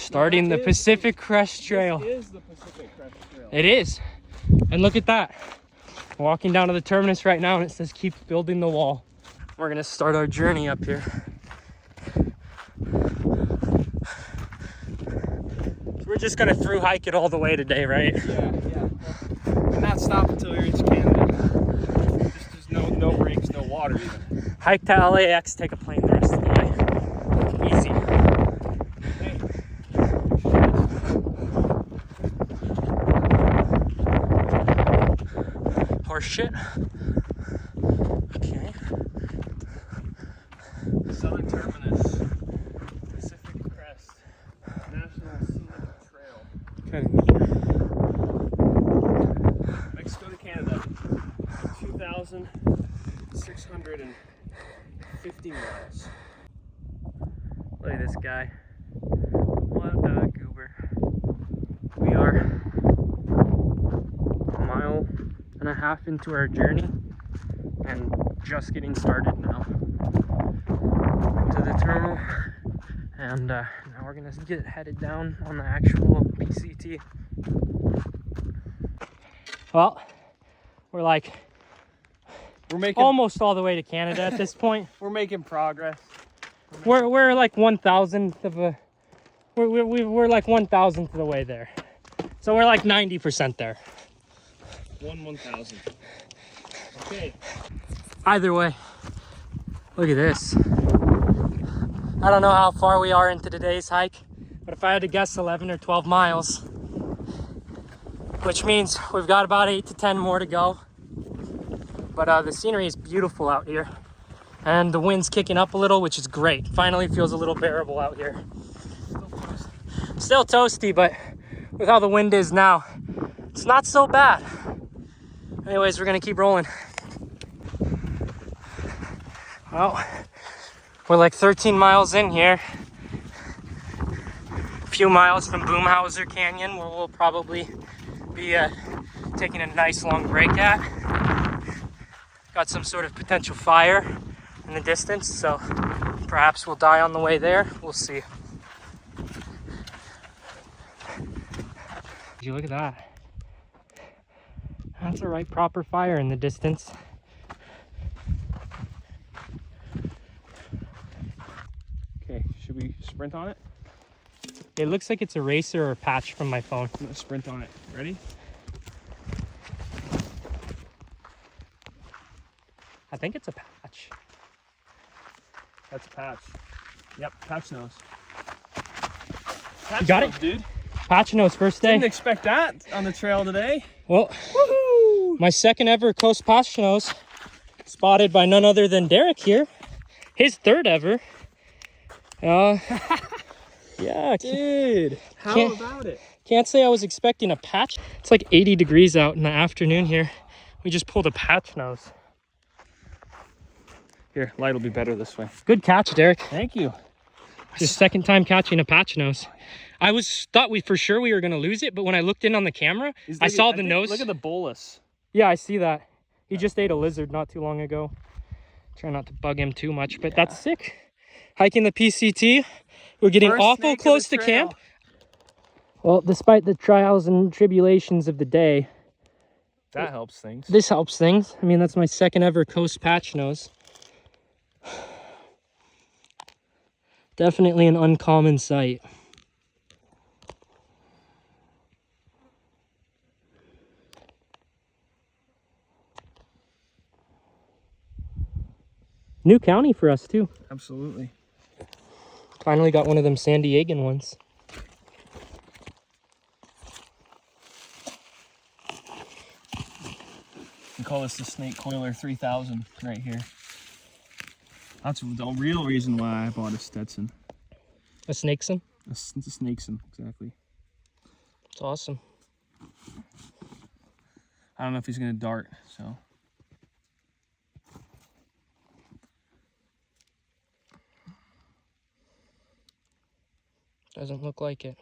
Starting the Pacific Crest Trail. This is the Pacific Crest Trail. It is. And look at that. We're walking down to the terminus right now and it says keep building the wall. We're gonna start our journey up here. So we're just gonna through hike it all the way today, right? Yeah. And not stop until we reach Canada. Just no breaks, no water even. Hike to LAX, take a plane the rest of the way. Easy. Horse shit. Okay. Southern Terminus, Pacific Crest, National Scenic Trail. Kind of neat. Mexico to Canada, 2,650 miles. Look at this guy. What a goober. We are a mile and a half into our journey and just getting started now. To the terminal, and now we're gonna get headed down on the actual PCT. Well, we're almost all the way to Canada at this point. We're making progress. We're like 1,000th of a we're like 1,000th of the way there, so we're like 90% there. 1/1000. Okay. Either way, look at this. I don't know how far we are into today's hike, but if I had to guess, 11 or 12 miles, which means we've got about 8 to 10 more to go. But the scenery is beautiful out here, and the wind's kicking up a little, which is great. Finally feels a little bearable out here. Still toasty, but with how the wind is now, it's not so bad. Anyways, we're gonna keep rolling. Well, we're like 13 miles in here. A few miles from Boomhauser Canyon, where we'll probably be taking a nice long break at. Got some sort of potential fire in the distance, so perhaps we'll die on the way there. We'll see. Did you look at that? That's a right proper fire in the distance. Okay, should we sprint on it? It looks like it's a racer or patch from my phone. I'm gonna sprint on it. Ready? I think it's a patch. That's a patch. Yep, patch nose. You got it? Dude. Patch nose first day. Didn't expect that on the trail today. Well, woohoo! My second ever Coast Patch nose, spotted by none other than Derek here. His third ever. Yeah, dude, how about it? Can't say I was expecting a patch. It's like 80 degrees out in the afternoon here. We just pulled a patch nose. Here, light will be better this way. Good catch, Derek. Thank you. Just second time catching a patch nose. I thought for sure we were gonna lose it, but when I looked in on the camera, I saw the nose. Look at the bolus. Yeah, I see that. He just ate a lizard not too long ago. Try not to bug him too much, but that's sick. Hiking the PCT. We're getting awful close to camp. Well, despite the trials and tribulations of the day, that helps things. This helps things. I mean, that's my second ever Coast Patch nose. Definitely an uncommon sight. New county for us too. Absolutely. Finally got one of them San Diegan ones. We call this the Snake Coiler 3000 right here. That's the real reason why I bought a Stetson. A Snakeson? It's a Snakeson, exactly. It's awesome. I don't know if he's gonna dart, so. Doesn't look like it.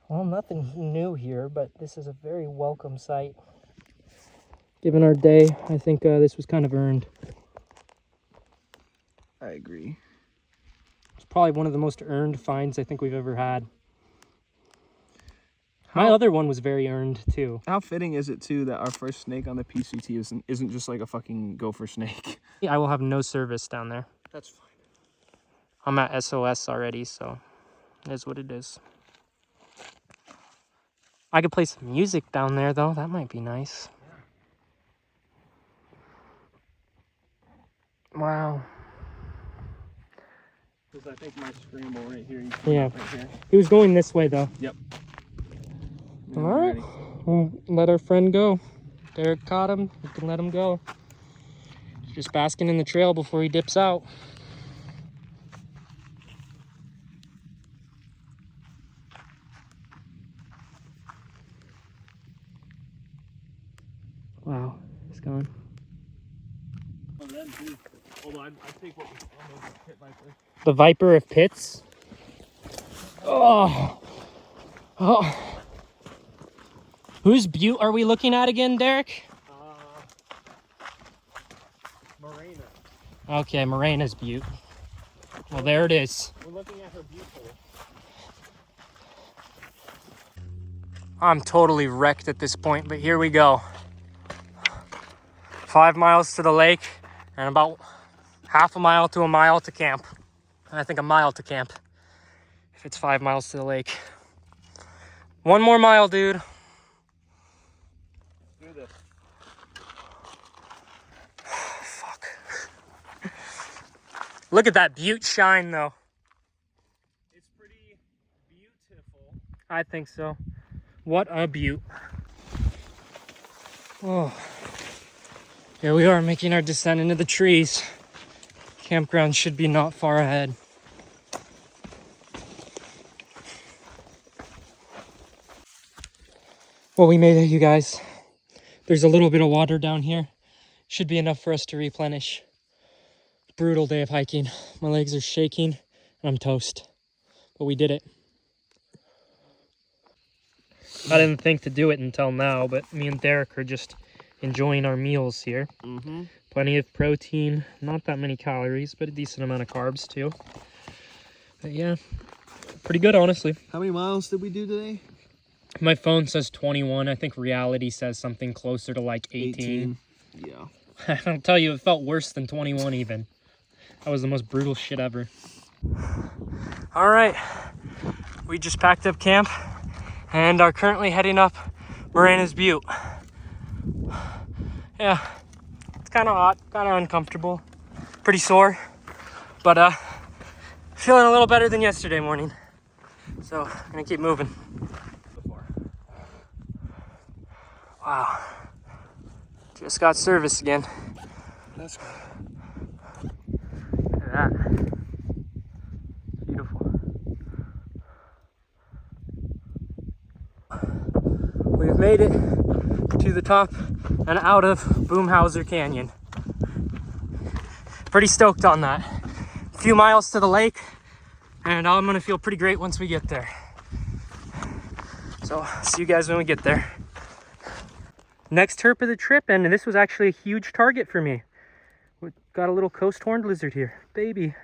Well, nothing new here, but this is a very welcome sight. Given our day, I think this was kind of earned. I agree. It's probably one of the most earned finds I think we've ever had. My other one was very earned too. How fitting is it too that our first snake on the PCT isn't just like a fucking gopher snake? I will have no service down there. That's fine. I'm at SOS already, so it is what it is. I could play some music down there though. That might be nice. Yeah. Wow. Because I think my scramble right here. Yeah. Right here. He was going this way though. Yep. All right. We'll let our friend go. Derek caught him. We can let him go. Just basking in the trail before he dips out. Wow, he's gone. Oh, that too. Although I take what was almost a pit viper. The Viper of Pits. Oh. Oh. Whose butte are we looking at again, Derek? Morena. Okay, Morena's butte. Well, there it is. We're looking at her butte hole. I'm totally wrecked at this point, but here we go. 5 miles to the lake and about half a mile to a mile to camp. I think a mile to camp if it's 5 miles to the lake. 1 more mile, dude. Do this. Fuck. Look at that butte shine, though. It's pretty beautiful. I think so. What a butte. Oh. Here we are making our descent into the trees. Campground should be not far ahead. Well, we made it, you guys. There's a little bit of water down here. Should be enough for us to replenish. Brutal day of hiking. My legs are shaking and I'm toast. But we did it. I didn't think to do it until now, but me and Derek are just enjoying our meals here. Mm-hmm. Plenty of protein, not that many calories, but a decent amount of carbs too. But yeah, pretty good, honestly. How many miles did we do today? My phone says 21. I think reality says something closer to like 18. Yeah. I'll tell you, it felt worse than 21 even. That was the most brutal shit ever. All right, we just packed up camp and are currently heading up Morena's Butte. Yeah, it's kind of hot, kind of uncomfortable, pretty sore, but feeling a little better than yesterday morning. So I'm gonna keep moving. Wow, just got service again. That's good. Look at that. Beautiful. We've made it to the top and out of Boomhauser Canyon. Pretty stoked on that. A few miles to the lake, and I'm gonna feel pretty great once we get there. So, see you guys when we get there. Next herp of the trip, and this was actually a huge target for me. We got a little coast horned lizard here. Baby.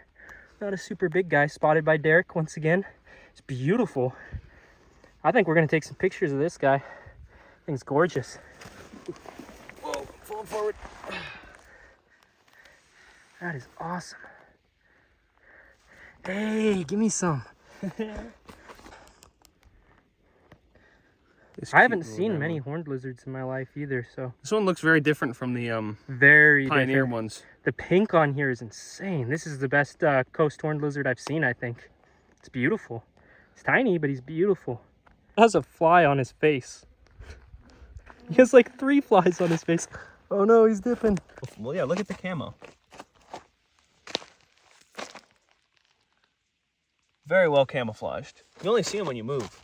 Not a super big guy, spotted by Derek once again. It's beautiful. I think we're gonna take some pictures of this guy. I think it's gorgeous. Whoa, falling forward. That is awesome. Hey, give me some. I haven't seen many horned lizards in my life either, so. This one looks very different from the Very Pioneer different. ones. The pink on here is insane. This is the best coast horned lizard I've seen, I think. It's beautiful. He's tiny, but he's beautiful. He has a fly on his face. He has like 3 flies on his face. Oh no, he's dipping. Well, yeah, look at the camo. Very well camouflaged. You only see them when you move.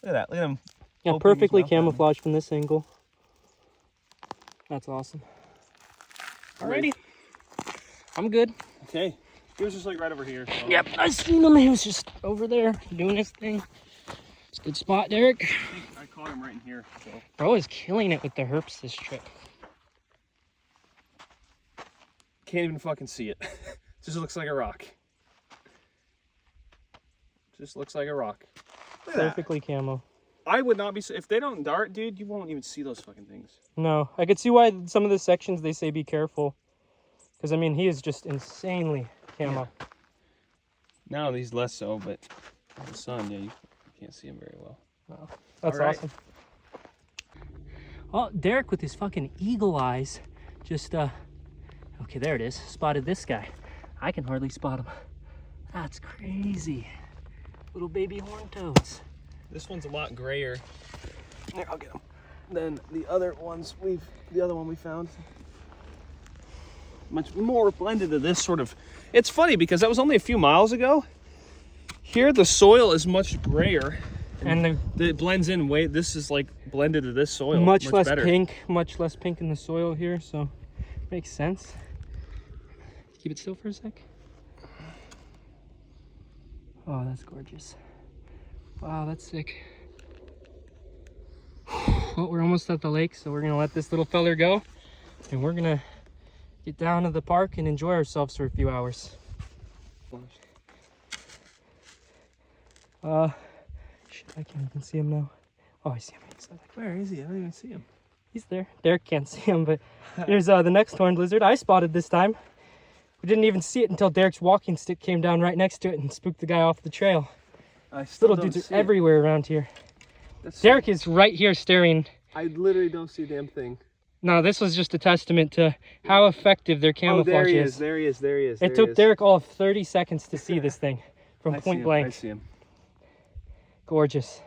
Look at that. Look at him. Yeah, perfectly camouflaged from this angle. That's awesome. Alrighty. I'm good. Okay. He was just like right over here. So. Yep, I seen him. He was just over there doing his thing. It's a good spot, Derek. I think I caught him right in here. So. Bro is killing it with the herps this trip. Can't even fucking see it. Just looks like a rock. Just looks like a rock. Perfectly camo. I would not be, if they don't dart, dude, you won't even see those fucking things. No, I could see why some of the sections they say be careful. Because, I mean, he is just insanely camo. Yeah. Now he's less so, but in the sun, yeah, you can't see him very well. Wow. That's right. awesome. Oh, Derek with his fucking eagle eyes just, okay, there it is. Spotted this guy. I can hardly spot him. That's crazy. Little baby horn toads. This one's a lot grayer. Here, I'll get him. Than the other ones the other one we found. Much more blended to this sort of. It's funny because that was only a few miles ago. Here the soil is much grayer, and it blends in way. This is like blended to this soil. Much less better. pink. Much less pink in the soil here, so makes sense. Keep it still for a sec. Oh, that's gorgeous. Wow, that's sick. Well, we're almost at the lake, so we're gonna let this little feller go, and we're gonna get down to the park and enjoy ourselves for a few hours. Shit, I can't even see him now. Oh, I see him. Where is he? I don't even see him. He's there. Derek can't see him, but here's the next horned lizard I spotted this time. We didn't even see it until Derek's walking stick came down right next to it and spooked the guy off the trail. Little dudes are everywhere around here. Derek is right here staring. I literally don't see a damn thing. No, this was just a testament to how effective their camouflage is. There he is. It took Derek all of 30 seconds to see this thing from point blank. I see him. Gorgeous.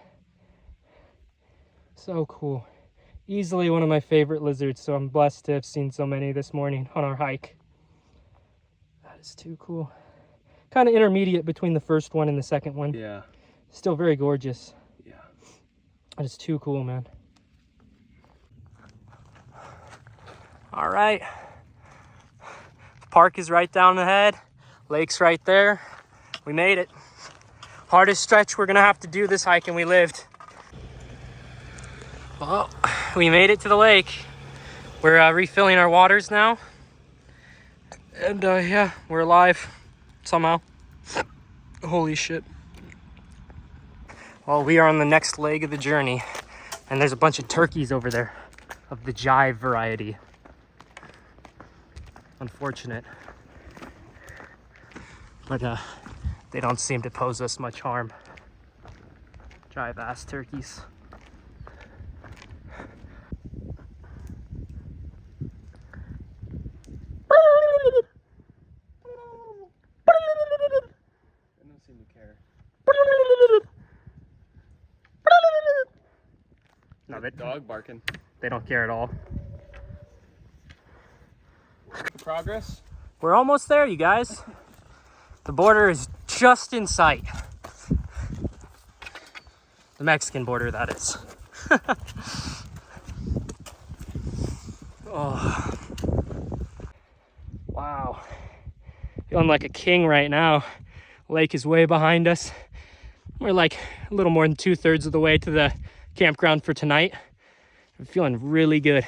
So cool. Easily one of my favorite lizards, so I'm blessed to have seen so many this morning on our hike. That is too cool. Kind of intermediate between the first one and the second one. Yeah. Still very gorgeous. Yeah. That is too cool, man. All right. The park is right down ahead. Lake's right there. We made it. Hardest stretch we're gonna have to do this hike, and we lived. Well, we made it to the lake. We're refilling our waters now. And yeah, we're alive somehow. Holy shit. Well, we are on the next leg of the journey, and there's a bunch of turkeys over there of the jive variety. Unfortunate. But they don't seem to pose us much harm. Jive ass turkeys. They don't seem to care. No, Dog barking. they don't care at all. Progress? We're almost there, you guys. The border is just in sight. The Mexican border, that is. Oh. Wow. Feeling like a king right now. Lake is way behind us. We're like a little more than 2/3 of the way to the campground for tonight. I'm feeling really good.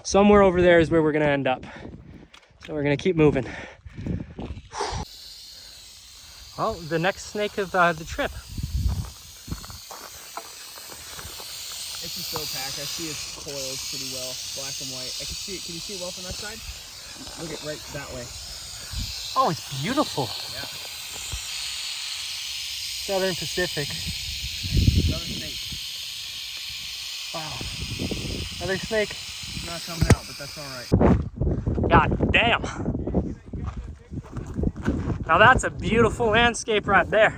Somewhere over there is where we're gonna end up. So we're gonna keep moving. Well, the next snake of the trip. It's a snowpack. I see its coils pretty well, black and white. I can see it. Can you see it well from that side? Look at right that way. Oh, it's beautiful. Yeah. Southern Pacific. Another snake. Wow. Another snake. It's not coming out, but that's all right. God damn. Now that's a beautiful landscape right there.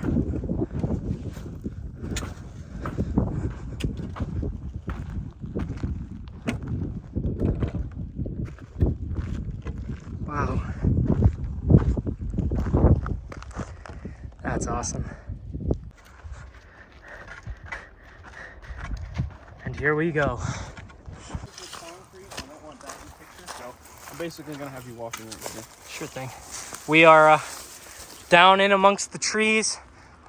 Wow. That's awesome. And here we go. I'm basically gonna have you walking right here. Sure thing. We are down in amongst the trees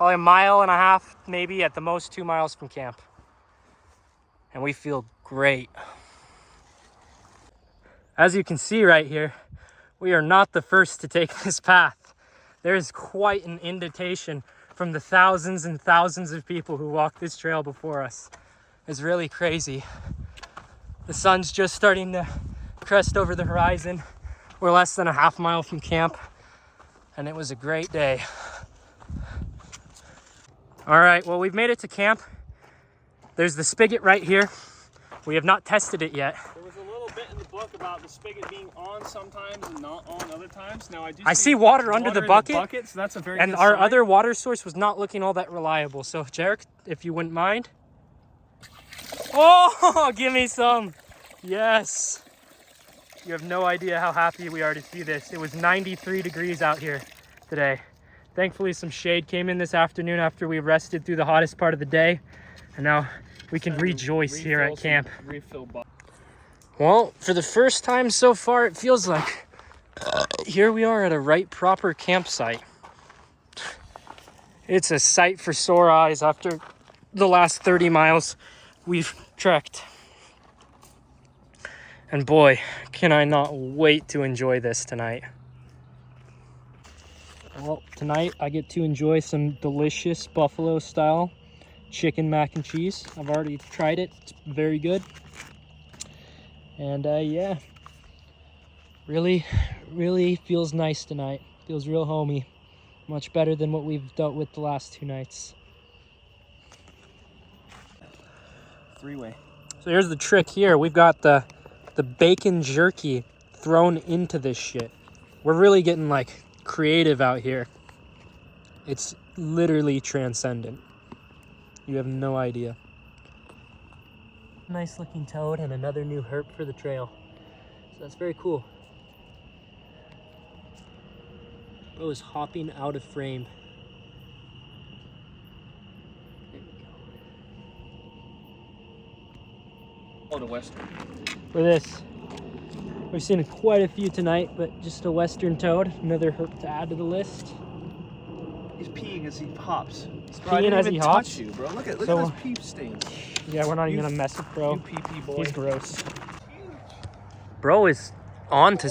Probably 1.5 miles, maybe at the most 2 miles from camp. And we feel great. As you can see right here, we are not the first to take this path. There is quite an indentation from the thousands and thousands of people who walked this trail before us. It's really crazy. The sun's just starting to crest over the horizon. We're less than a 1/2 mile from camp, and it was a great day. All right, well, we've made it to camp. There's the spigot right here. We have not tested it yet. There was a little bit in the book about the spigot being on sometimes and not on other times. Now I see water under the bucket, so that's a very and good our sign. other water source was not looking all that reliable. So, Derek, if you wouldn't mind. Oh, give me some. Yes. You have no idea how happy we are to see this. It was 93 degrees out here today. Thankfully, some shade came in this afternoon after we rested through the hottest part of the day. And now we can rejoice here at camp. Well, for the first time so far, it feels like here we are at a right proper campsite. It's a sight for sore eyes after the last 30 miles we've trekked. And boy, can I not wait to enjoy this tonight. Well, tonight I get to enjoy some delicious buffalo style chicken mac and cheese. I've already tried it. It's very good. And yeah, really feels nice tonight. Feels real homey. Much better than what we've dealt with the last 2 nights. 3-way. So here's the trick here. We've got the bacon jerky thrown into this shit. We're really getting like creative out here. It's literally transcendent. You have no idea. Nice looking toad and another new herp for the trail. So that's very cool. Bro is hopping out of frame. There we go. Oh, the western. For this, we've seen quite a few tonight, but just a western toad, another herp to add to the list. He's peeing as he hops. He's Bro, I peeing didn't as even he touch hops. you, bro. Look at So, those pee stains. Yeah, we're not even gonna mess with bro. You pee boy. He's gross. Bro is on to.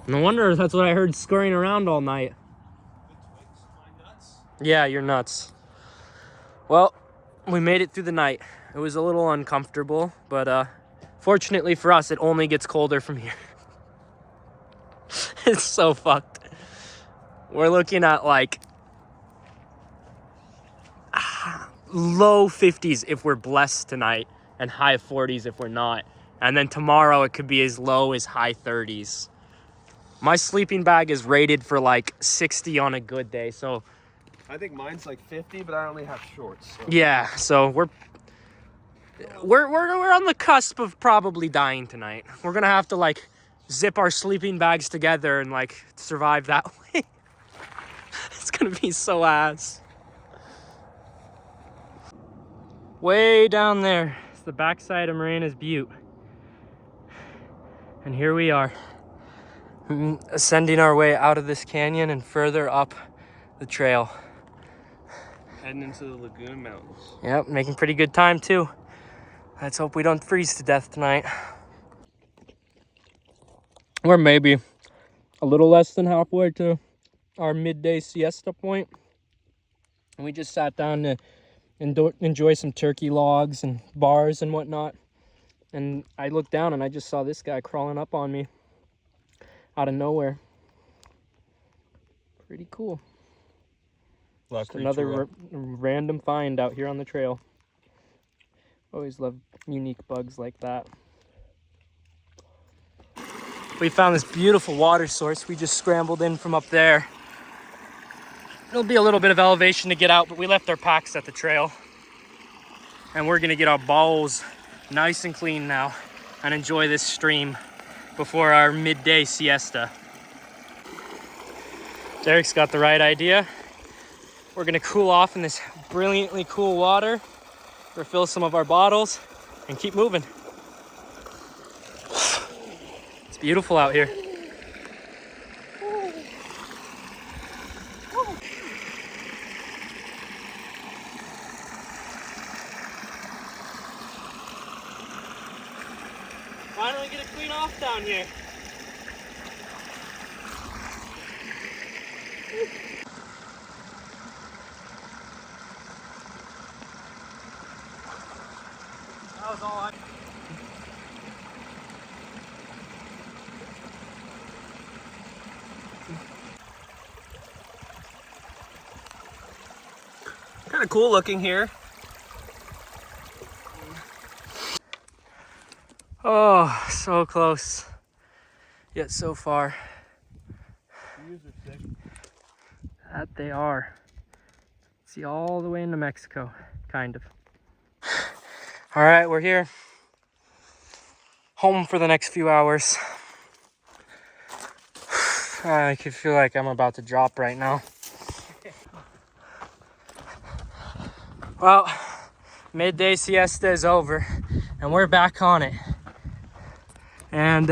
No wonder that's what I heard scurrying around all night. Yeah, you're nuts. Well, we made it through the night. It was a little uncomfortable, but fortunately for us, it only gets colder from here. It's so fucked. We're looking at like low 50s if we're blessed tonight and high 40s if we're not. And then tomorrow it could be as low as high 30s. My sleeping bag is rated for like 60 on a good day, so I think mine's like 50, but I only have shorts. So. yeah, so we're on the cusp of probably dying tonight. We're gonna have to like zip our sleeping bags together and like survive that way. It's gonna be so ass. Way down there is the backside of Morena's Butte. And here we are, ascending our way out of this canyon and further up the trail. Heading into the Lagoon Mountains. Yep, making pretty good time too. Let's hope we don't freeze to death tonight. We're maybe a little less than halfway to our midday siesta point. And we just sat down to enjoy some turkey logs and bars and whatnot. And I looked down and I just saw this guy crawling up on me out of nowhere. Pretty cool. Just another random find out here on the trail. Always love unique bugs like that. We found this beautiful water source. We just scrambled in from up there. It'll be a little bit of elevation to get out, but we left our packs at the trail. And we're gonna get our bowls nice and clean now and enjoy this stream before our midday siesta. Derek's got the right idea. We're gonna cool off in this brilliantly cool water, refill some of our bottles, and keep moving. It's beautiful out here. Finally get a clean off down here. That was all I... Kind of cool looking here. Oh, so close, yet so far. Views are sick. That they are. See all the way into Mexico, kind of. All right, we're here. Home for the next few hours. I could feel like I'm about to drop right now. Well, midday siesta is over and we're back on it. And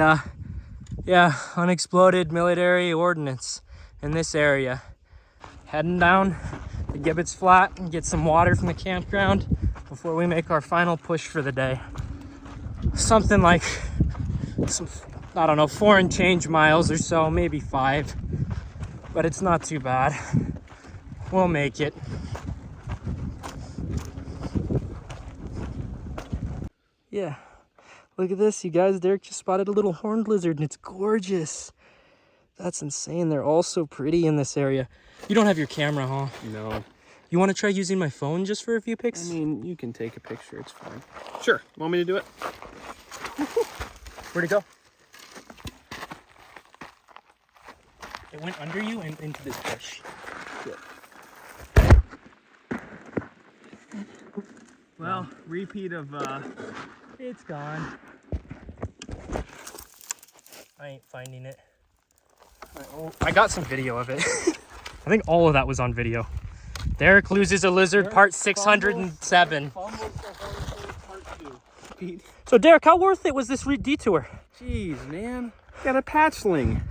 yeah, unexploded military ordnance in this area. Heading down the Gibbets Flat and get some water from the campground before we make our final push for the day. Something like some, I don't know, 4 and change miles or so, maybe 5, but it's not too bad. We'll make it. Yeah, look at this, you guys. Derek just spotted a little horned lizard and it's gorgeous. That's insane. They're all so pretty in this area. You don't have your camera, huh? No. You want to try using my phone just for a few pics? I mean, you can take a picture, it's fine. Sure, want me to do it? Where'd it go? It went under you and into this bush. Good. Well, repeat of, It's gone. I ain't finding it. I got some video of it. I think all of that was on video. Derek loses a lizard, part 607. So Derek, how worth it was this detour? Jeez, man. Got a patchling.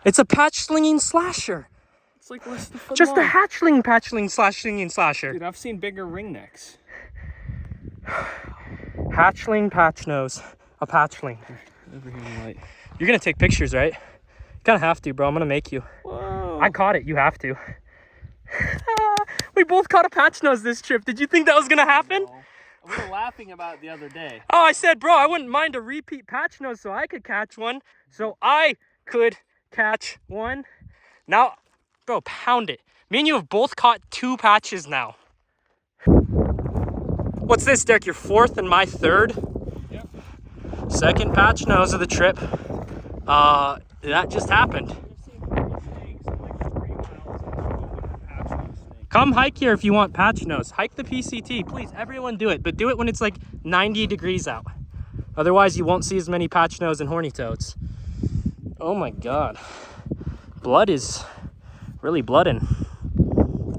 It's a patch slinging slasher. It's like less than a foot Just long. a hatchling, patchling, slashing slasher. Dude, I've seen bigger ringnecks. Hatchling, patch nose. A patchling. Over here in the light. You're gonna take pictures, right? You kind of have to, bro. I'm gonna make you. Whoa. I caught it. You have to. We both caught a patch nose this trip. Did you think that was gonna happen? No. We were laughing about it the other day. Oh, I said, bro, I wouldn't mind a repeat patch nose so I could catch one. So I could catch one. Now, bro, pound it. Me and you have both caught 2 patches now. What's this, Derek? Your 4th and my 3rd? Yep. 2nd patch nose of the trip. That just happened. Come hike here if you want patch nose. Hike the PCT, please. Everyone do it, but do it when it's like 90 degrees out. Otherwise, you won't see as many patch nose and horny toads. Oh my God. Blood is really blooding.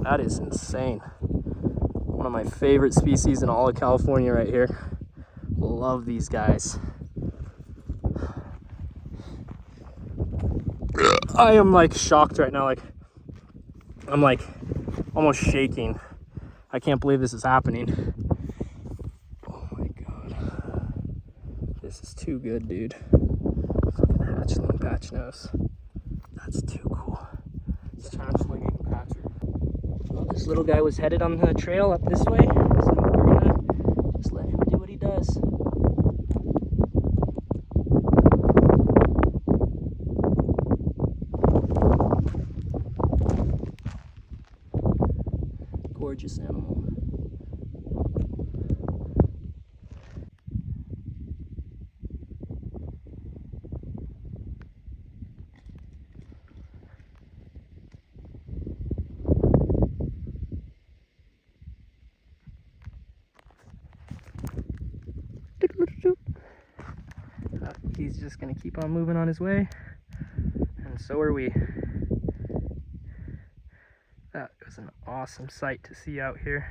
That is insane. One of my favorite species in all of California right here. Love these guys. I am like shocked right now. Like, I'm like almost shaking. I can't believe this is happening. Oh my God. This is too good, dude. Fucking hatchling patch nose. That's too cool. It's hatchling patcher. Well, this little guy was headed on the trail up this way, so we're gonna just let him do what he does. Gorgeous animal. He's just gonna keep on moving on his way, and so are we. That was an awesome sight to see out here.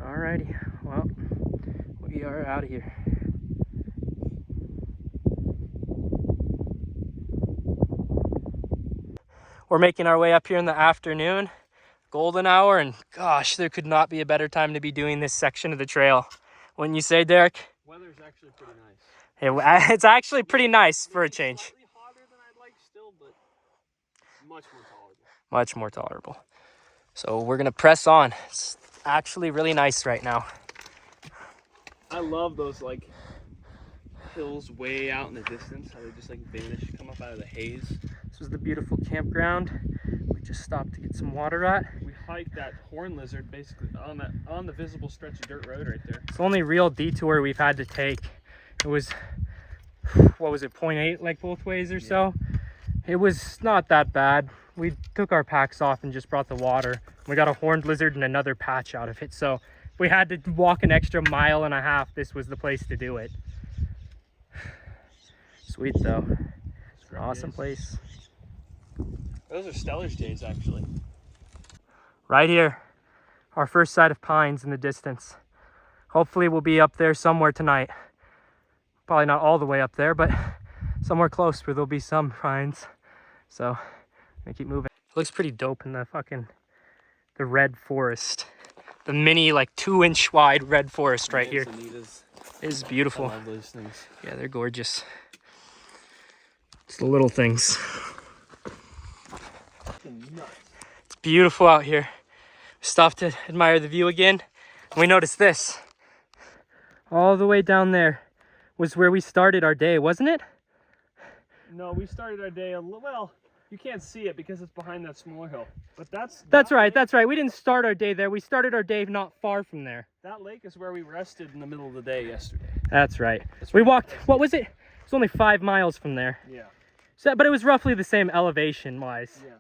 Alrighty, well, we are out of here. We're making our way up here in the afternoon. golden hour, and gosh, there could not be a better time to be doing this section of the trail. Wouldn't you say, Derek? Weather's actually pretty nice. It's actually pretty nice for a change. Slightly hotter than I'd like still, but much more tolerable. Much more tolerable. So we're gonna press on. It's actually really nice right now. I love those like hills way out in the distance, how they just like vanish, come up out of the haze. This was the beautiful campground we just stopped to get some water at. We hiked that horn lizard basically on the visible stretch of dirt road right there. It's the only real detour we've had to take. It was, what was it, 0.8 like both ways or so? It was not that bad. We took our packs off and just brought the water. We got a horned lizard and another patch out of it. So if we had to walk an extra 1.5 miles, this was the place to do it. Sweet though. It's an awesome place. Those are Stellar's days actually. Right here, our first sight of pines in the distance. Hopefully we'll be up there somewhere tonight. Probably not all the way up there, but somewhere close where there'll be some pines. So I'm gonna keep moving. It looks pretty dope in the red forest. The mini like 2-inch wide red forest right here. It is beautiful. I love those things. Yeah, they're gorgeous. It's the little things. It's beautiful out here. Stopped to admire the view again. And we noticed this. All the way down there was where we started our day, wasn't it? No, we started our day well, you can't see it because it's behind that smaller hill. But that's right, that's right. We didn't start our day there. We started our day not far from there. That lake is where we rested in the middle of the day yesterday. That's right. We walked, what was it? It's only 5 miles from there. Yeah. So, but it was roughly the same elevation wise. Yeah.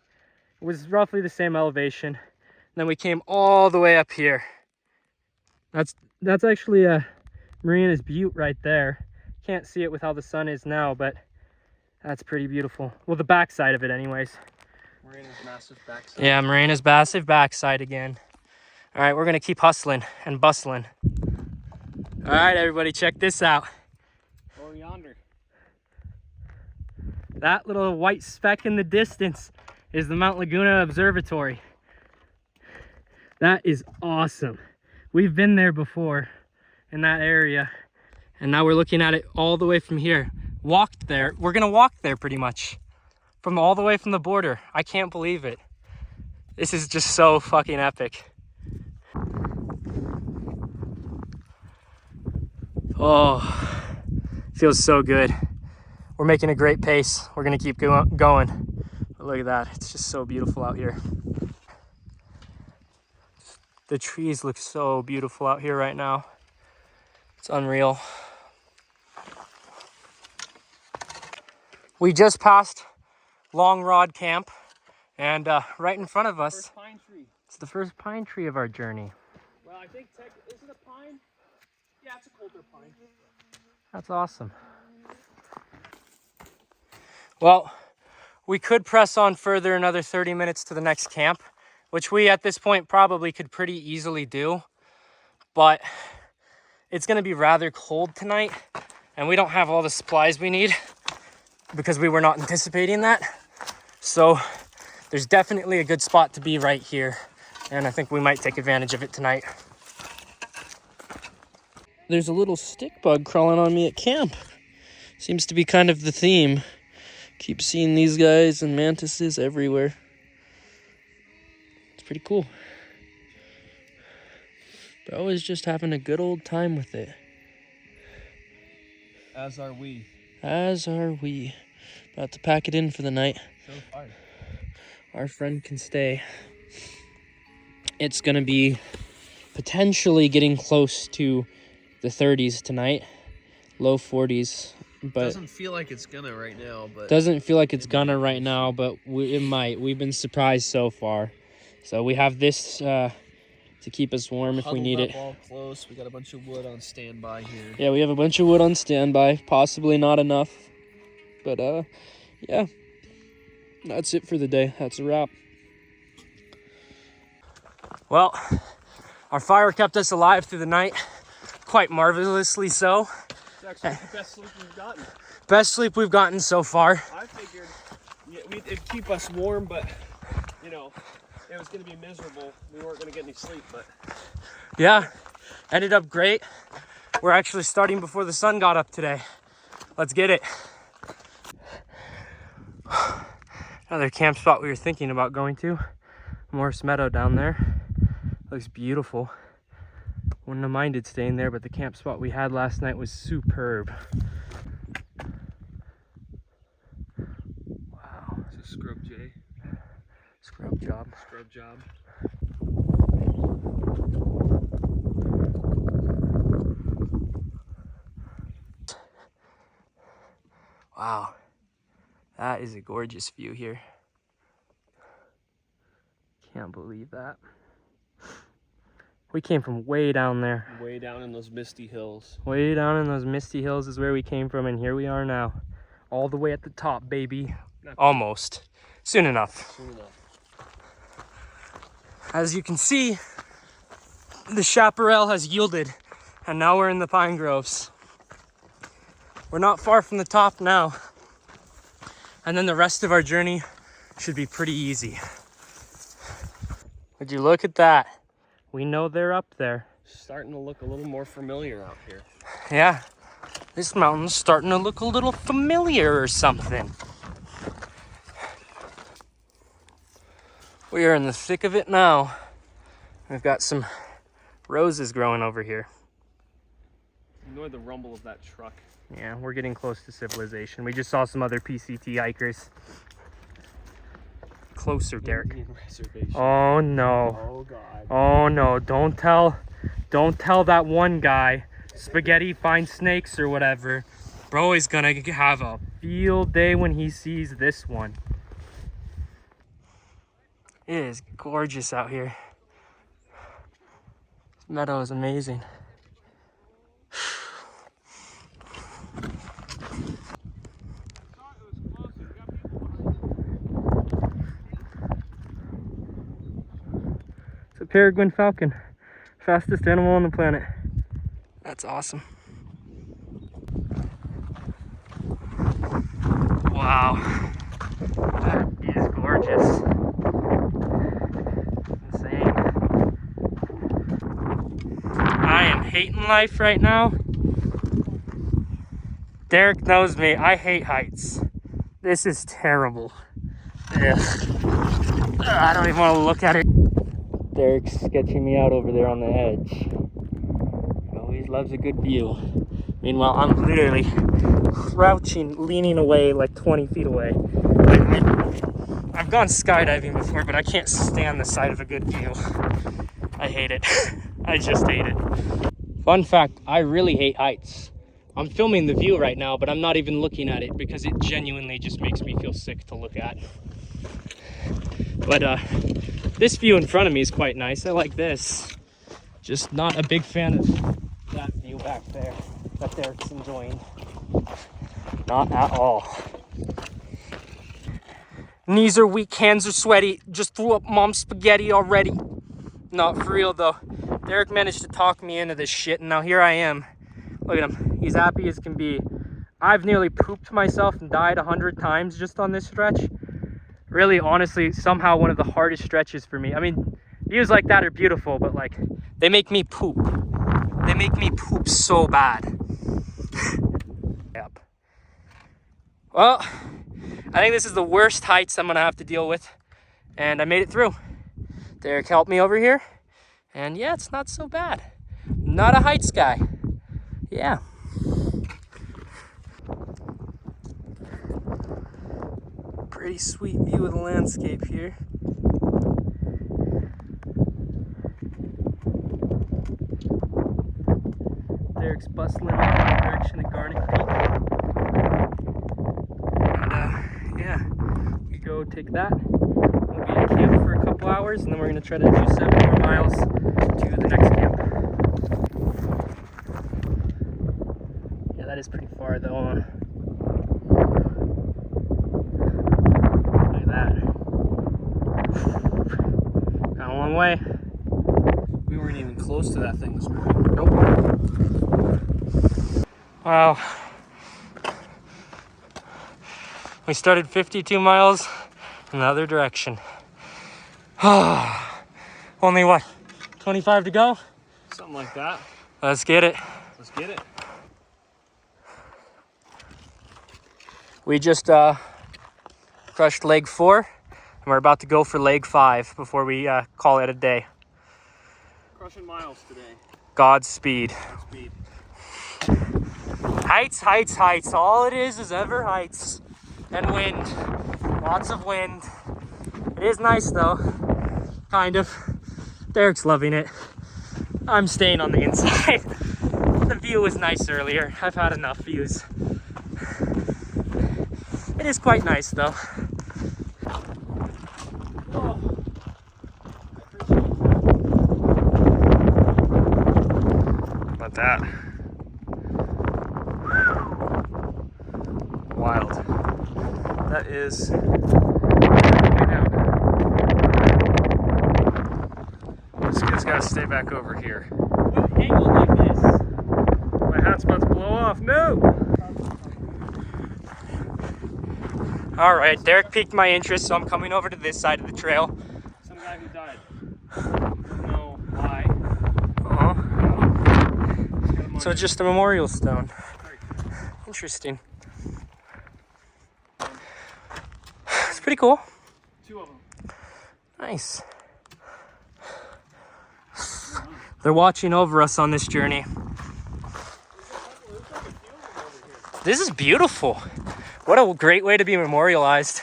It was roughly the same elevation. And then we came all the way up here. That's actually Marina's Butte right there. Can't see it with how the sun is now, but that's pretty beautiful. Well, the backside of it anyways. Marina's massive backside. Yeah, Marina's massive backside again. All right, we're gonna keep hustling and bustling. All right, everybody, check this out. Over yonder. That little white speck in the distance is the Mount Laguna Observatory. That is awesome. We've been there before in that area, and now we're looking at it all the way from here. Walked there. We're gonna walk there pretty much from all the way from the border. I can't believe it. This is just so fucking epic. Oh, feels so good. We're making a great pace. We're gonna keep going. But look at that. It's just so beautiful out here. The trees look so beautiful out here right now. It's unreal. We just passed Long Rod Camp, and right in front of us, First pine tree. it's the first pine tree of our journey. Well, I think is it a pine? Yeah, it's a colder pine. That's awesome. Well, we could press on further another 30 minutes to the next camp, which we at this point probably could pretty easily do, but it's gonna be rather cold tonight, and we don't have all the supplies we need because we were not anticipating that. So there's definitely a good spot to be right here, and I think we might take advantage of it tonight. There's a little stick bug crawling on me at camp. Seems to be kind of the theme. Keep seeing these guys and mantises everywhere. It's pretty cool. Bro is just having a good old time with it. As are we. As are we. About to pack it in for the night. So far. Our friend can stay. It's gonna be potentially getting close to the 30s tonight. Low 40s. But doesn't feel like it's gonna right now, but doesn't feel like it's gonna right now, but it might. We've been surprised so far. So we have this to keep us warm if we need it. All close. We got a bunch of wood on standby here. Yeah, we have a bunch of wood on standby. Possibly not enough, but yeah, that's it for the day. That's a wrap. Well, our fire kept us alive through the night, quite marvelously so. It's actually the best sleep we've gotten. Best sleep we've gotten so far. I figured it'd keep us warm, but you know, it was going to be miserable. We weren't going to get any sleep, but yeah, ended up great. We're actually starting before the sun got up today. Let's get it. Another camp spot we were thinking about going to. Morris Meadow down there. Looks beautiful. Wouldn't have minded staying there, but the camp spot we had last night was superb. Wow. it's a scrub J. Scrub job. Scrub job. Wow. That is a gorgeous view here. Can't believe that. We came from way down there. Way down in those misty hills. Way down in those misty hills is where we came from, and here we are now. All the way at the top, baby. Almost. Soon enough. Soon enough. As you can see, the chaparral has yielded, and now we're in the pine groves. We're not far from the top now. And then the rest of our journey should be pretty easy. Would you look at that? We know they're up there. Starting to look a little more familiar out here. Yeah, this mountain's starting to look a little familiar or something. We are in the thick of it now. We've got some roses growing over here. Ignore the rumble of that truck. Yeah, we're getting close to civilization. We just saw some other PCT hikers. Closer, Derek. Indian reservation. Oh no. Oh God. Oh no, don't tell that one guy spaghetti finds snakes or whatever. Bro is gonna have a field day when he sees this one. It is gorgeous out here. This meadow is amazing. It's a peregrine falcon. Fastest animal on the planet. That's awesome. Wow. That is gorgeous. Insane. I am hating life right now. Derek knows me. I hate heights. This is terrible. Ugh. I don't even want to look at it. Derek's sketching me out over there on the edge. He always loves a good view. Meanwhile, I'm literally crouching, leaning away like 20 feet away. I've gone skydiving before, but I can't stand the sight of a good view. I hate it. I just hate it. Fun fact, I really hate heights. I'm filming the view right now, but I'm not even looking at it because it genuinely just makes me feel sick to look at. But this view in front of me is quite nice. I like this. Just not a big fan of that view back there that Derek's enjoying. Not at all. Knees are weak, hands are sweaty. Just threw up mom's spaghetti already. Not for real though. Derek managed to talk me into this shit, and now here I am. Look at him. He's happy as can be. I've nearly pooped myself and died 100 times just on this stretch. Really, honestly, somehow one of the hardest stretches for me. I mean, views like that are beautiful, but like, they make me poop. They make me poop so bad. Yep. Well, I think this is the worst heights I'm gonna have to deal with, and I made it through. Derek helped me over here, and yeah, it's not so bad. Not a heights guy. Yeah. Pretty sweet view of the landscape here. Derek's bustling in the direction of Garnet Creek. And yeah, we go take that. We'll be at camp for a couple hours, and then we're gonna try to do 7 more miles to the next camp. Yeah, that is pretty far though, huh? Way. We weren't even close to that thing this morning. Nope. Wow. We started 52 miles in the other direction. Only what, 25 to go? Something like that. Let's get it. Let's get it. We just crushed leg 4, and we're about to go for leg 5 before we call it a day. Crushing miles today. Godspeed. Speed. Heights, heights, heights. All it is ever heights. And wind. Lots of wind. It is nice though. Kind of. Derek's loving it. I'm staying on the inside. The view was nice earlier. I've had enough views. It is quite nice though. Oh. About that. Wild. That is way down. This kid's got to stay back over here. What angle like this? My hat's about to blow off. No! All right, Derek piqued my interest, so I'm coming over to this side of the trail. Some guy who died. No, why? So just a memorial stone. Interesting. It's pretty cool. 2 of them. Nice. They're watching over us on this journey. This is beautiful. What a great way to be memorialized.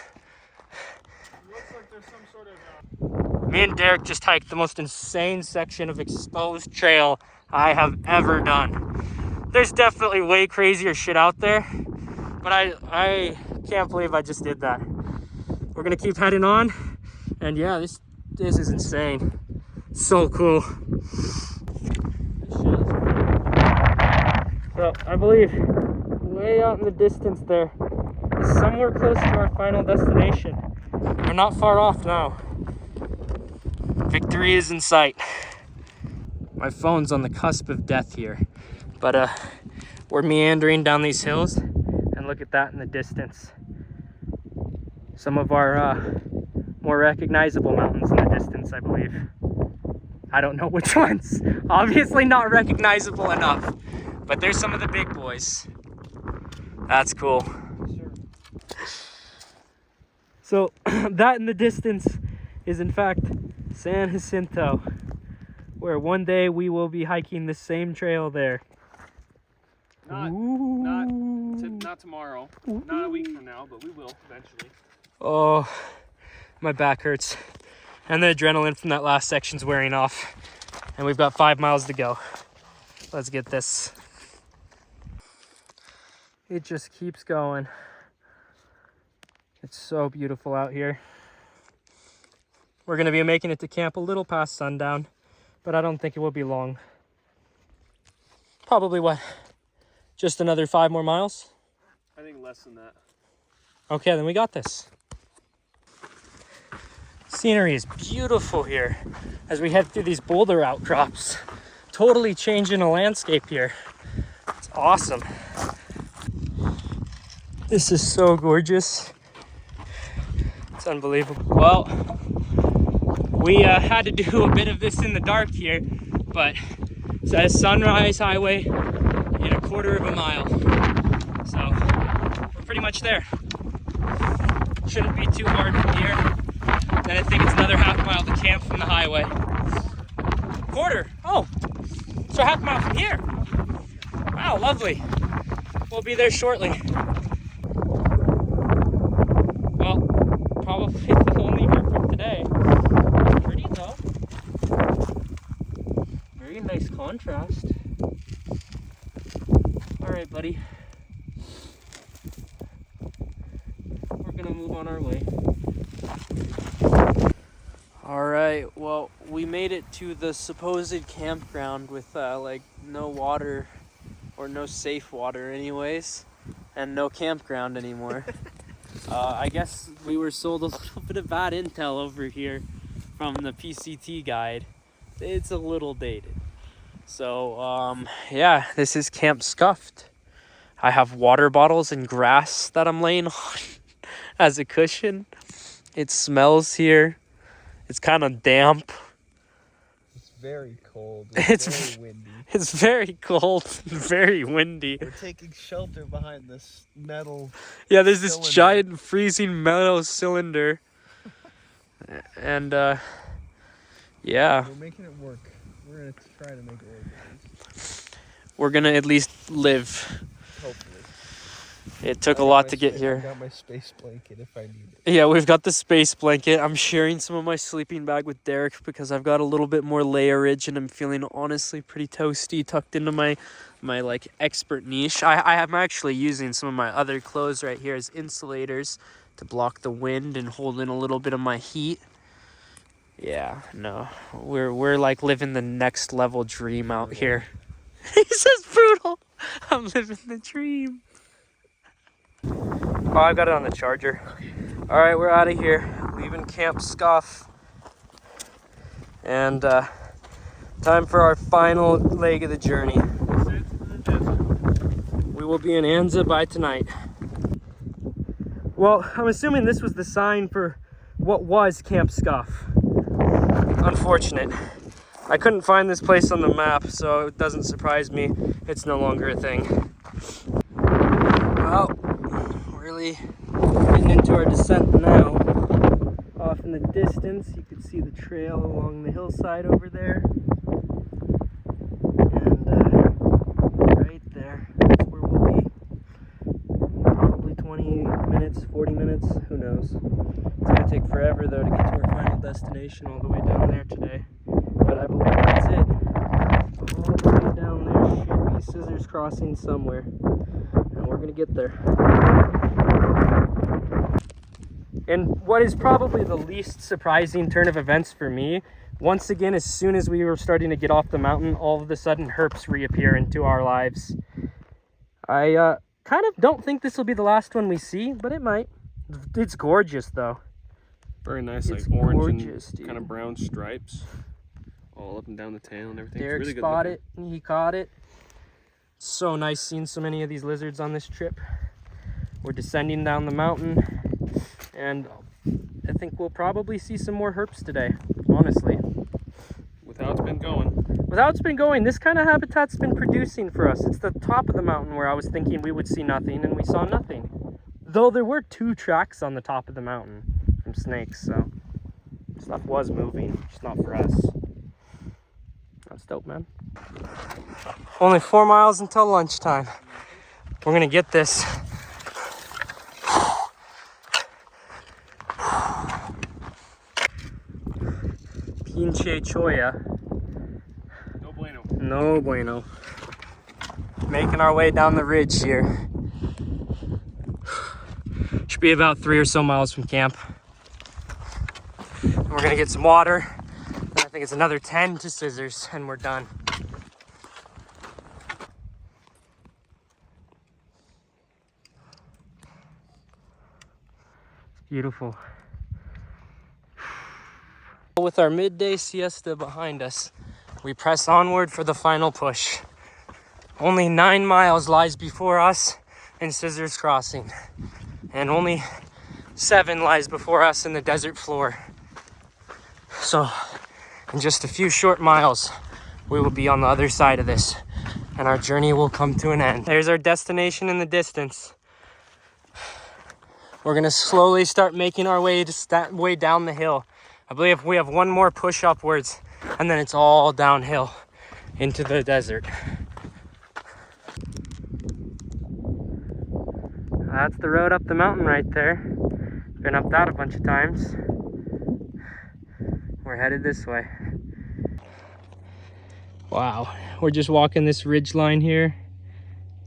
Looks like there's some sort of... Me and Derek just hiked the most insane section of exposed trail I have ever done. There's definitely way crazier shit out there, but I can't believe I just did that. We're gonna keep heading on, and yeah, this is insane. So cool. So I believe way out in the distance there is somewhere close to our final destination. We're not far off now. Victory is in sight. My phone's on the cusp of death here, but we're meandering down these hills, and look at that in the distance. Some of our more recognizable mountains in the distance, I believe. I don't know which ones. Obviously not recognizable enough, but there's some of the big boys. That's cool. Sure. So that in the distance is in fact San Jacinto, where one day we will be hiking the same trail there. Not tomorrow, not a week from now, but we will eventually. Oh, my back hurts. And the adrenaline from that last section's wearing off. And we've got 5 miles to go. Let's get this. It just keeps going. It's so beautiful out here. We're gonna be making it to camp a little past sundown, but I don't think it will be long. Probably what? Just another 5 more miles? I think less than that. Okay, then we got this. Scenery is beautiful here as we head through these boulder outcrops. Totally changing the landscape here. It's awesome. This is so gorgeous. It's unbelievable. Well, we had to do a bit of this in the dark here, but it says Sunrise Highway in a quarter of a mile. So we're pretty much there. Shouldn't be too hard from here. Then I think it's another half mile to camp from the highway. Quarter. Oh, so half mile from here. Wow, lovely. We'll be there shortly. Well, probably the only herp from today. Pretty though. Very nice contrast. All right, buddy. We're gonna move on our way. All right, well, we made it to the supposed campground with like no water, or no safe water anyways, and no campground anymore. I guess we were sold a little bit of bad intel over here from the PCT guide. It's a little dated. So yeah, this is Camp Scuffed. I have water bottles and grass that I'm laying on as a cushion. It smells here. It's kind of damp. It's very cold. It's very windy. It's very cold and very windy. We're taking shelter behind this metal Yeah, there's this cylinder. giant freezing metal cylinder. And, yeah. We're making it work. We're going to try to make it work at least. We're going to at least live. Hopefully. It took a lot to get I here. got my space blanket if I need it. Yeah, we've got the space blanket. I'm sharing some of my sleeping bag with Derek because I've got a little bit more layerage and I'm feeling honestly pretty toasty tucked into my like expert niche. I am actually using some of my other clothes right here as insulators to block the wind and hold in a little bit of my heat. Yeah, no. We're like living the next level dream out here. He says brutal. I'm living the dream. Oh, I got it on the charger. All right, we're out of here. Leaving Camp Scuff. And time for our final leg of the journey. We will be in Anza by tonight. Well, I'm assuming this was the sign for what was Camp Scuff. Unfortunate. I couldn't find this place on the map, so it doesn't surprise me. It's no longer a thing. Well, really getting into our descent now. Off in the distance, you can see the trail along the hillside over there. And right there, that's where we'll be. Probably 20 minutes, 40 minutes, who knows. It's gonna take forever though to get to our final destination all the way down there today. But I believe that's it. All the way down there should be Scissors Crossing somewhere. And we're gonna get there. And what is probably the least surprising turn of events for me, once again, as soon as we were starting to get off the mountain, all of a sudden herps reappear into our lives. I kind of don't think this will be the last one we see, but it might. It's gorgeous though. Very nice, It's like orange gorgeous, and kind of brown stripes all up and down the tail and everything. Derek It's really good spotted looking. it and he caught it. So nice seeing so many of these lizards on this trip. We're descending down the mountain and I think we'll probably see some more herps today, honestly. With how it's been going. With how it's been going, this kind of habitat's been producing for us. It's the top of the mountain where I was thinking we would see nothing and we saw nothing. Though there were 2 tracks on the top of the mountain from snakes, so stuff was moving, just not for us. That's dope, man. Only 4 miles until lunchtime. We're gonna get this. Pinche choya. No bueno. No bueno. Making our way down the ridge here. Should be about 3 or so miles from camp. And we're gonna get some water. And I think it's another 10 to Scissors and we're done. It's beautiful. With our midday siesta behind us, we press onward for the final push. Only 9 miles lies before us in Scissors Crossing, and only 7 lies before us in the desert floor. So, in just a few short miles, we will be on the other side of this, and our journey will come to an end. There's our destination in the distance. We're gonna slowly start making our way down the hill. I believe we have 1 more push upwards, and then it's all downhill into the desert. That's the road up the mountain right there. Been up that a bunch of times. We're headed this way. Wow, we're just walking this ridge line here.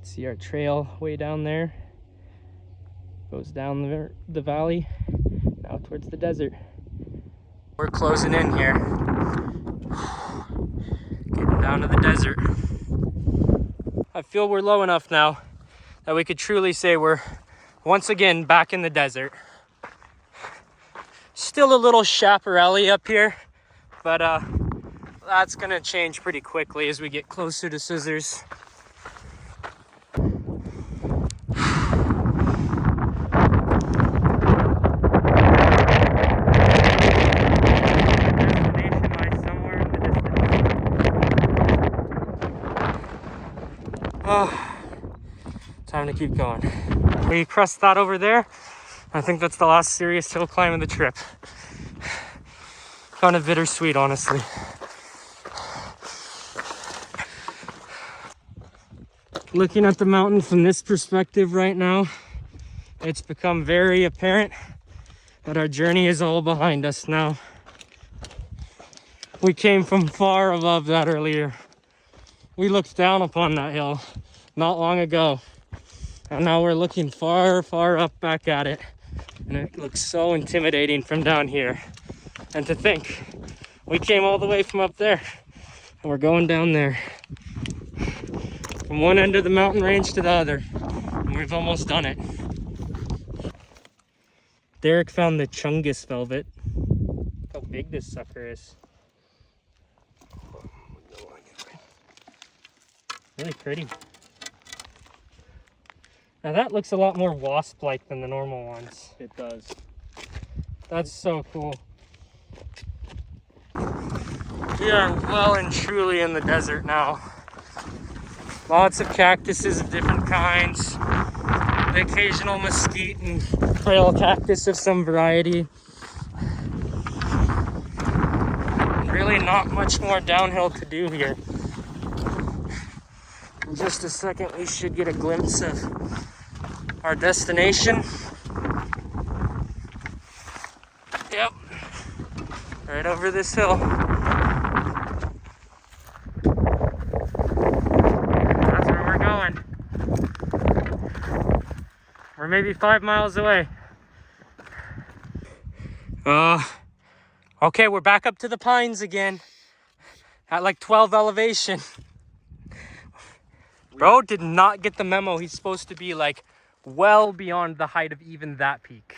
See our trail way down there. Goes down the valley, now towards the desert. We're closing in here. Getting down to the desert. I feel we're low enough now that we could truly say we're once again back in the desert. Still a little chaparral-y up here, but that's gonna change pretty quickly as we get closer to Scissors. Oh, time to keep going. We crossed that over there. I think that's the last serious hill climb of the trip. Kind of bittersweet, honestly. Looking at the mountain from this perspective right now, it's become very apparent that our journey is all behind us now. We came from far above that earlier. We looked down upon that hill not long ago, and now we're looking far, far up back at it, and it looks so intimidating from down here. And to think, we came all the way from up there, and we're going down there. From one end of the mountain range to the other, and we've almost done it. Derek found the Chungus velvet. Look how big this sucker is. Really pretty. Now that looks a lot more wasp-like than the normal ones. It does. That's so cool. We are well and truly in the desert now. Lots of cactuses of different kinds. The occasional mesquite and quail cactus of some variety. Really not much more downhill to do here. In just a second, we should get a glimpse of our destination. Yep, right over this hill. That's where we're going. We're maybe 5 miles away. Okay, we're back up to the pines again. At like 12 elevation. Bro did not get the memo. He's supposed to be like well beyond the height of even that peak.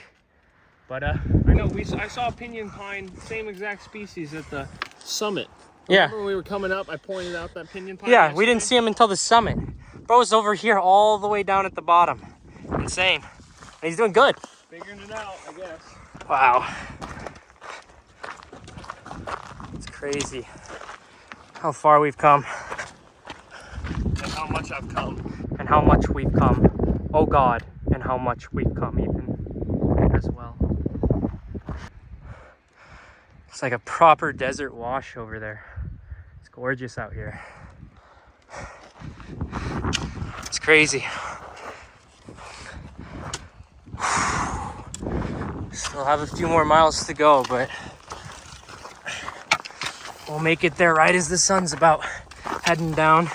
But I know I saw a pinyon pine, same exact species at the summit. Yeah. Remember when we were coming up, I pointed out that pinyon pine? Yeah, we didn't see him until the summit. Bro's over here all the way down at the bottom. Insane. And he's doing good. Figuring it out, I guess. Wow. It's crazy how far we've come. And how much I've come. And how much we've come. Oh God, and how much we've come even as well. It's like a proper desert wash over there. It's gorgeous out here. It's crazy. Still have a few more miles to go, but we'll make it there right as the sun's about heading down.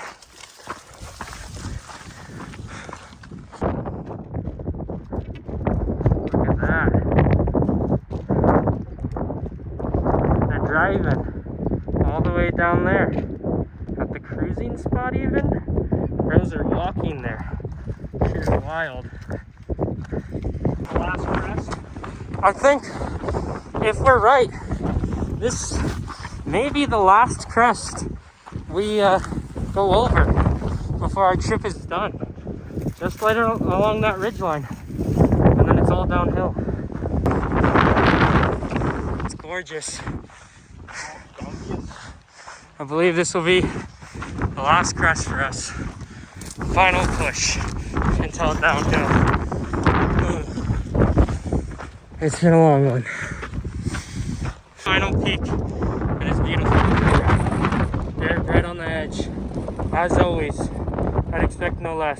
Look at that. They're driving all the way down there. At the cruising spot even. Bros are walking there. It's wild. Last crest. I think if we're right, this may be the last crest we go over before our trip is done. Just later along that ridgeline, and then it's all downhill. It's gorgeous. I believe this will be the last crest for us. Final push until downhill. It's been a long one. Final peak, and it's beautiful. Derek right on the edge. As always, I'd expect no less.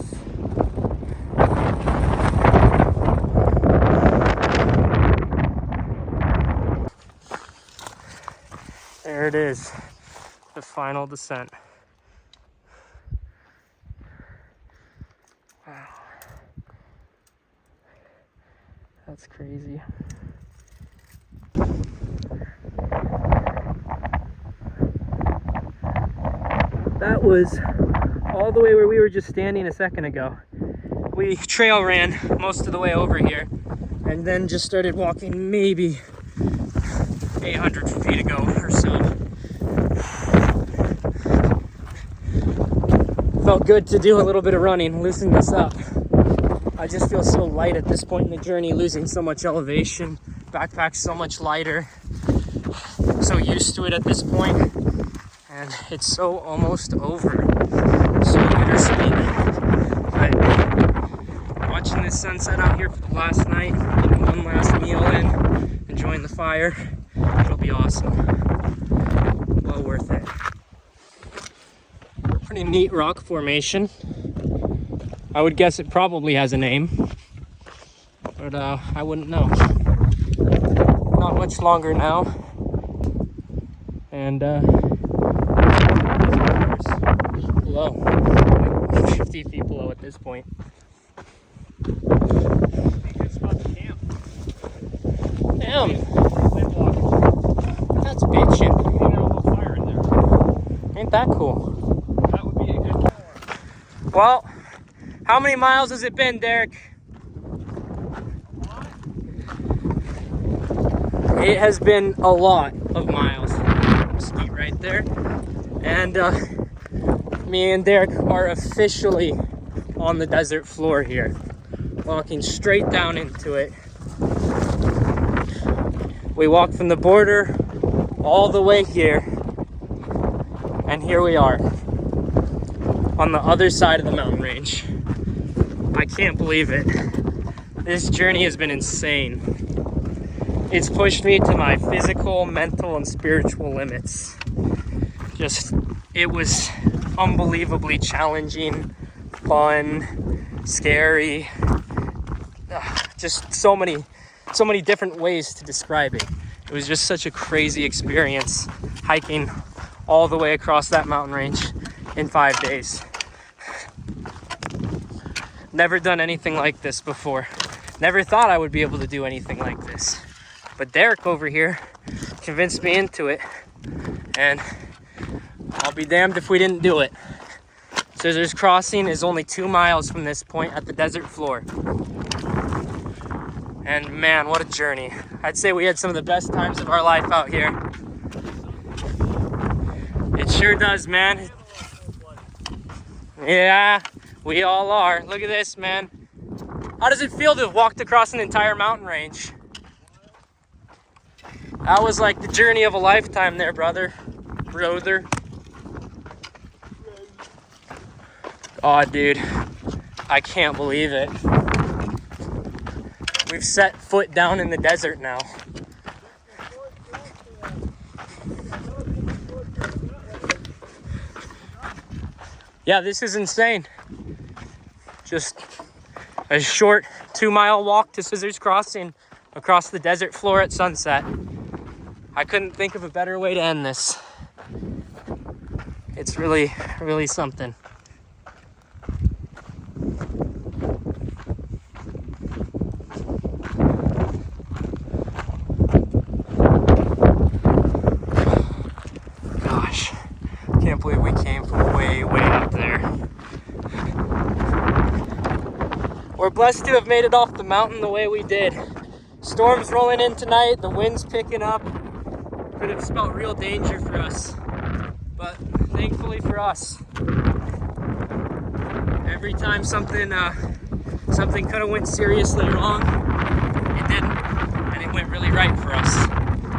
There it is, the final descent. Wow. That's crazy. That was all the way where we were just standing a second ago. We trail ran most of the way over here and then just started walking maybe 800 feet ago or so. Felt good to do a little bit of running, loosen this up. I just feel so light at this point in the journey, losing so much elevation. Backpack's so much lighter. I'm so used to it at this point, and it's so almost over. So bittersweet. But watching this sunset out here for the last night, getting one last meal in, enjoying the fire, it'll be awesome. Well worth it. Pretty neat rock formation. I would guess it probably has a name, but I wouldn't know. Not much longer now. And below, 50 feet below at this point. Good spot to camp. Damn, that's bitchin'. You can have a little fire in there. Ain't that cool? That would be a good camp. Well, how many miles has it been, Derek? It has been a lot of miles. Mesquite right there. And me and Derek are officially on the desert floor here. Walking straight down into it. We walked from the border all the way here. And here we are. On the other side of the mountain range. I can't believe it. This journey has been insane. It's pushed me to my physical, mental, and spiritual limits. It was unbelievably challenging, fun, scary. Just so many different ways to describe it. It was just such a crazy experience hiking all the way across that mountain range in 5 days. Never done anything like this before. Never thought I would be able to do anything like this. But Derek over here convinced me into it, and I'll be damned if we didn't do it. Scissors Crossing is only 2 miles from this point at the desert floor. And man, what a journey. I'd say we had some of the best times of our life out here. It sure does, man. Yeah, we all are. Look at this, man. How does it feel to have walked across an entire mountain range? That was like the journey of a lifetime there, brother. Oh, dude. I can't believe it. We've set foot down in the desert now. Yeah, this is insane. Just a short 2-mile walk to Scissors Crossing across the desert floor at sunset. I couldn't think of a better way to end this. It's really, really something. Gosh, can't believe we came from way, way up there. We're blessed to have made it off the mountain the way we did. Storms rolling in tonight, the wind's picking up. Could have spelled real danger for us, but thankfully for us, every time something could have went seriously wrong, it didn't, and it went really right for us.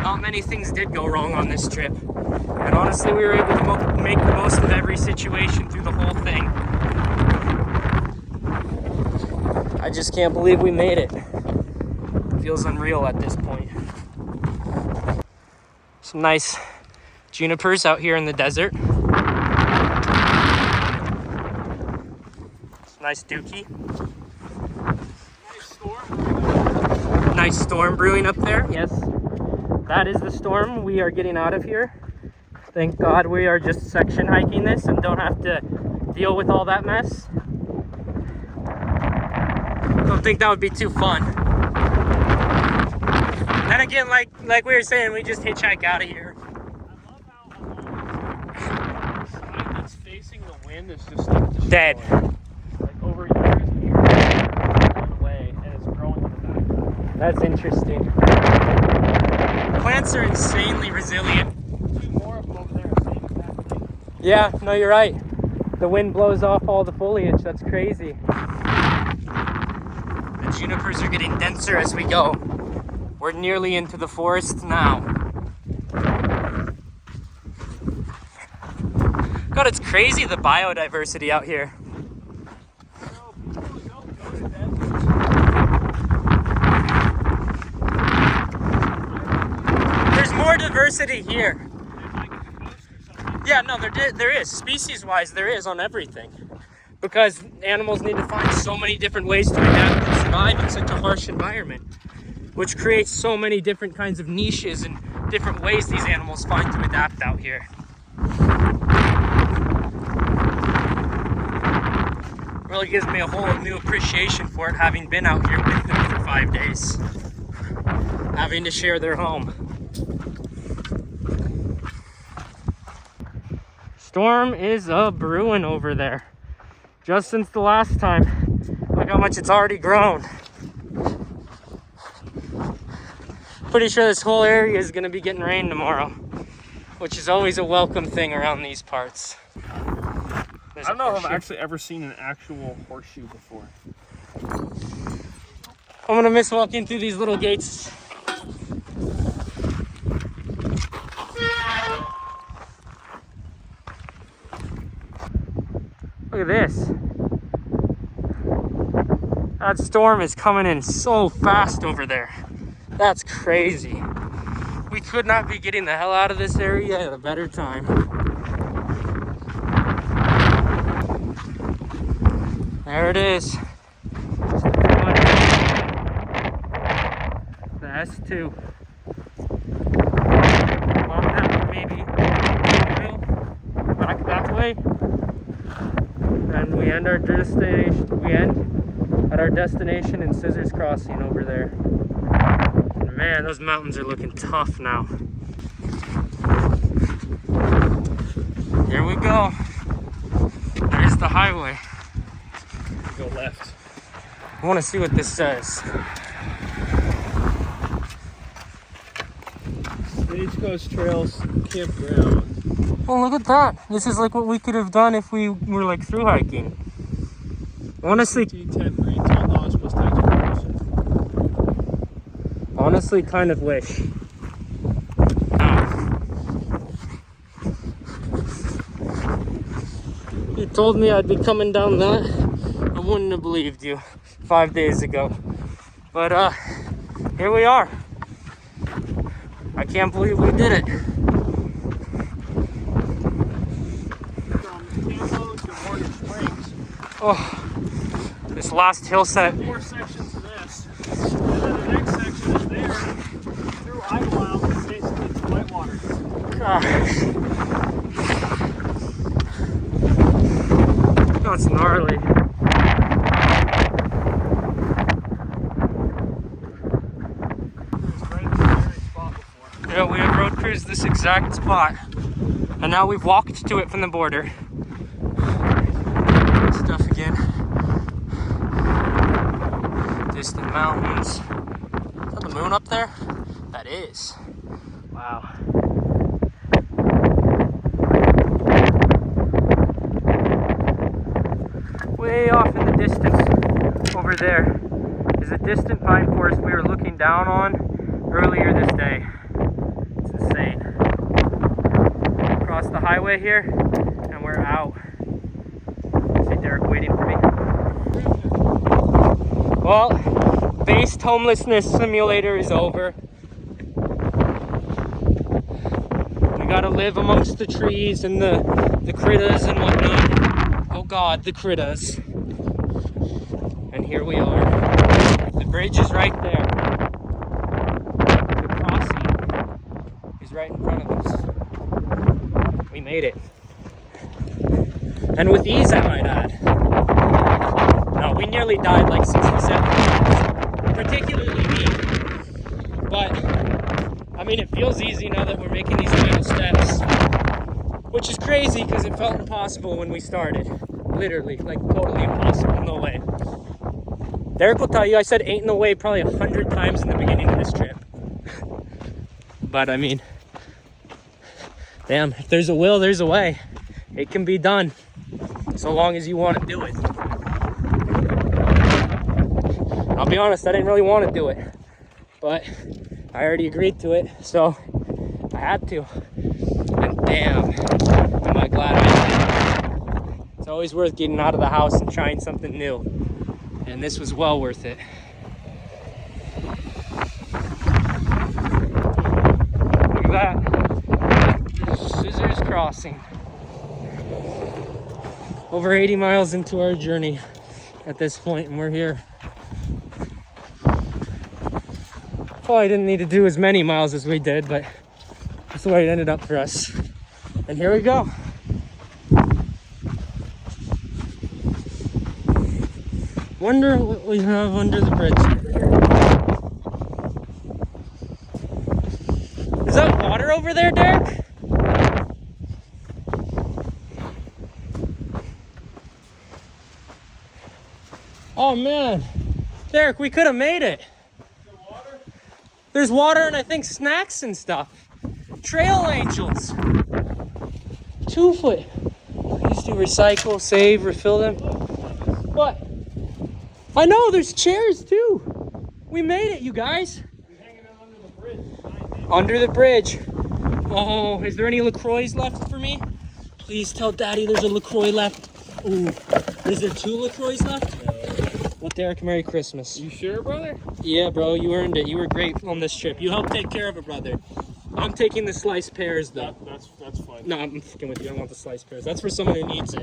Not many things did go wrong on this trip, and honestly, we were able to make the most of every situation through the whole thing. I just can't believe we made it. It feels unreal at this point. Some nice junipers out here in the desert. Nice dookie. Nice storm brewing up there. Yes, that is the storm. We are getting out of here. Thank God we are just section hiking this and don't have to deal with all that mess. Don't think that would be too fun. Then again, like we were saying, we just hitchhike out of here. I love how the side that's facing the wind is just like Dead. Like over years and years, it's going away and it's growing in the background. That's interesting. Plants are insanely resilient. Two more of them over there, same exact thing. Yeah, no, you're right. The wind blows off all the foliage. That's crazy. The junipers are getting denser as we go. We're nearly into the forest now. God, it's crazy the biodiversity out here. So diversity here. Yeah, no, there is. Species-wise, there is on everything. Because animals need to find so many different ways to adapt and survive in such a harsh environment, which creates so many different kinds of niches and different ways these animals find to adapt out here. Really gives me a whole new appreciation for it, having been out here with them for 5 days, having to share their home. Storm is brewing over there. Just since the last time. Look how much it's already grown. Pretty sure this whole area is going to be getting rain tomorrow, which is always a welcome thing around these parts. I don't know if I've actually ever seen an actual horseshoe before. I'm gonna miss walking through these little gates. Look at this. That storm is coming in so fast over there. That's crazy. We could not be getting the hell out of this area at a better time. There it is. The S2. On that one, maybe. Back that way. And we end our destination. We end at our destination in Scissors Crossing over there. And man, those mountains are looking tough now. Here we go. There's the highway. Go left. I want to see what this says. Stagecoach Trails Campground. Oh, look at that. This is like what we could have done if we were like through hiking. Honestly, honestly, kind of wish. You told me I'd be coming down that. I wouldn't have believed you 5 days ago. But here we are. I can't believe we did it. From Campo to Morgan Springs. Oh, this last hill set. 4 sections of this. And then the next section is there through Idlewild to basically to Whitewater. Gosh. That's gnarly. Yeah, we have road cruised this exact spot, and now we've walked to it from the border. Stuff again. Distant mountains. Is that the moon up there? That is. Wow. Way off in the distance over there is a distant pine forest we were looking down on earlier this day. It's insane. Across the highway here, and we're out. See Derek waiting for me. Well, based homelessness simulator is over. We gotta live amongst the trees and the critters and whatnot. Oh God, the critters. And here we are. The bridge is right there. The crossing is right in front of us. We made it. And with ease, I might add. No, we nearly died like 67 times. Particularly me. But, I mean, it feels easy now that we're making these final steps. Which is crazy because it felt impossible when we started. Literally, like totally impossible, no way. Derek will tell you I said ain't no way probably 100 times in the beginning of this trip. But I mean, damn, if there's a will, there's a way. It can be done, so long as you want to do it. I'll be honest, I didn't really want to do it, but I already agreed to it, so I had to. And damn, am I glad I did. It's always worth getting out of the house and trying something new. And this was well worth it. Look at that. crossing. Over 80 miles into our journey at this point, and we're here. Probably didn't need to do as many miles as we did, but that's the way it ended up for us. And here we go. Wonder what we have under the bridge. Is that water over there, Derek? Oh man, Derek, we could have made it. There's water and I think snacks and stuff. Trail angels. 2 foot. Please do recycle, save, refill them. What? I know, there's chairs too. We made it, you guys. We're hanging out under the bridge. Under the bridge. Oh, is there any LaCroix left for me? Please tell Daddy there's a LaCroix left. Ooh, is there 2 LaCroix left? Well, Derek, Merry Christmas. You sure, brother? Yeah, bro, you earned it. You were great on this trip. You helped take care of it, brother. I'm taking the sliced pears, though. That's fine. No, I'm fucking with you. I don't want the sliced pears. That's for someone who needs it.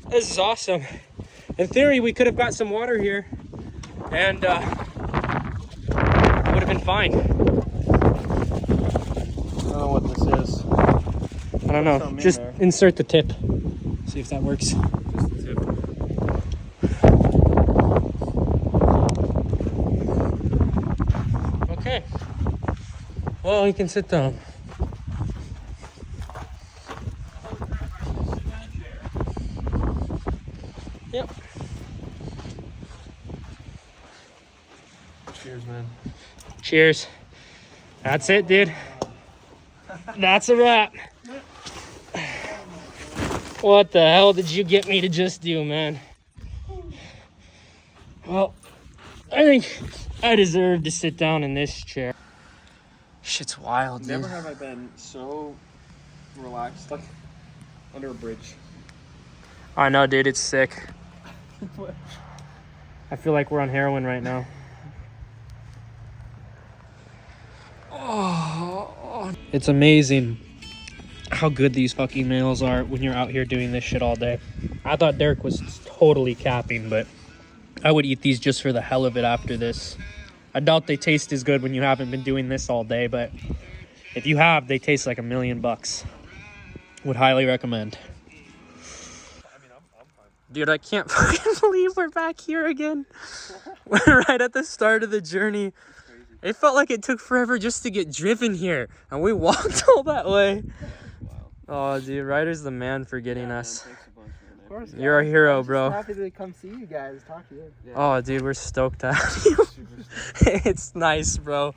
This is awesome. In theory, we could have got some water here, and would have been fine. I don't know what this is. I don't know. Just insert the tip. See if that works. Just the tip. Okay. Well, you can sit down. Yep. Cheers, man. Cheers. That's it, dude. That's a wrap. What the hell did you get me to just do, man? Well, I think I deserve to sit down in this chair. Shit's wild, dude. Never have I been so relaxed, like under a bridge. I know, dude. It's sick. I feel like we're on heroin right now. Oh, it's amazing how good these fucking nails are when you're out here doing this shit all day. I thought Derek was totally capping, but I would eat these just for the hell of it after this. I doubt they taste as good when you haven't been doing this all day, but if you have, they taste like $1,000,000. Would highly recommend. Dude, I can't fucking believe we're back here again. We're right at the start of the journey. It felt like it took forever just to get driven here, and we walked all that way. Oh, dude, Ryder's the man for getting us. Of course, guys. You're a hero, I'm just bro. happy to come see you guys, talk to you. Oh, dude, we're stoked to have you. It's nice, bro.